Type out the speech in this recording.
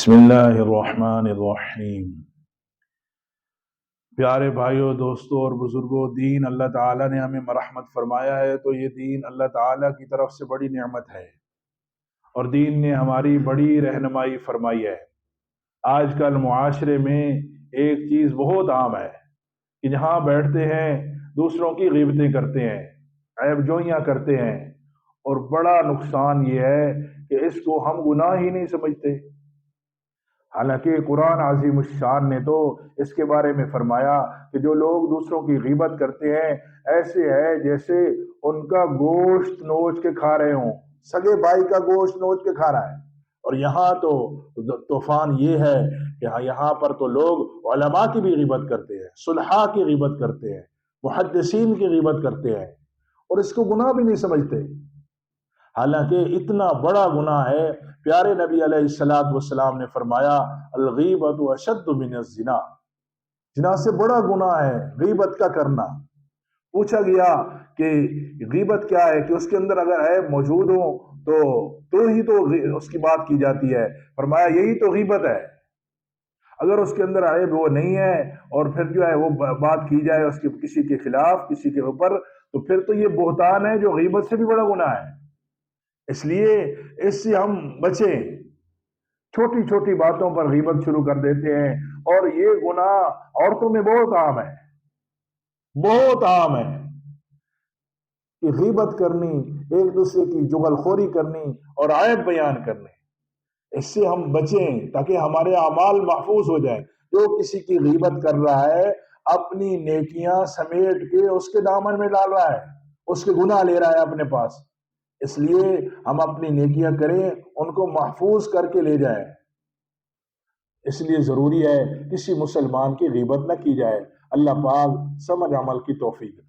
बिस्मिल्लाहिर्रहमानिर्रहीम। प्यारे भाइयों, दोस्तों और बुजुर्गों, दीन अल्लाह ताला ने हमें मरहमत फरमाया है तो ये दीन अल्लाह ताला की तरफ से बड़ी नेमत है और दीन ने हमारी बड़ी रहनुमाई फरमाई है। आजकल मुआशरे में एक चीज़ बहुत आम है कि जहाँ बैठते हैं दूसरों की ग़ीबतें करते हैं, ऐबजोइयाँ करते हैं, और बड़ा नुकसान ये है कि इसको हम गुनाह ही नहीं समझते। हालांकि कुरान अज़ीम शान ने तो इसके बारे में फरमाया कि जो लोग दूसरों की ग़ीबत करते हैं ऐसे है जैसे उनका गोश्त नोच के खा रहे हों, सगे भाई का गोश्त नोच के खा रहा है। और यहाँ तो तूफान ये है कि यहाँ पर तो लोग उलमा की भी ग़ीबत करते हैं, सुलहा की ग़ीबत करते हैं, मुहद्दिसीन की ग़ीबत करते हैं और इसको गुनाह भी नहीं समझते। हालांकि इतना बड़ा गुनाह है। प्यारे नबी अलैहिस्सलातु वस्सलाम ने फरमाया, अल-गीबतु अशद्दु मिनज़ ज़िना, जिना से बड़ा गुनाह है गीबत का करना। पूछा गया कि गीबत क्या है, कि उसके अंदर अगर ऐब मौजूद हो तो ही तो उसकी बात की जाती है। फरमाया यही तो गीबत है। अगर उसके अंदर ऐब वो नहीं है और फिर जो है वो बात की जाए उसके किसी के खिलाफ, किसी के ऊपर, तो फिर तो ये बोहतान है जो गीबत से भी बड़ा गुनाह है। इसलिए इससे हम बचें। छोटी छोटी बातों पर गीबत शुरू कर देते हैं और ये गुनाह औरतों में बहुत आम है, बहुत आम है कि गीबत करनी, एक दूसरे की जुगलखोरी करनी और ऐब बयान करने। इससे हम बचें ताकि हमारे अमाल महफूज हो जाए। जो किसी की गीबत कर रहा है अपनी नेकियां समेट के उसके दामन में डाल रहा है, उसके गुनाह ले रहा है अपने पास। इसलिए हम अपनी नेकियां करें, उनको महफूज करके ले जाएं। इसलिए ज़रूरी है किसी मुसलमान की गीबत न की जाए। अल्लाह पाक समझ अमल की तौफीक दे।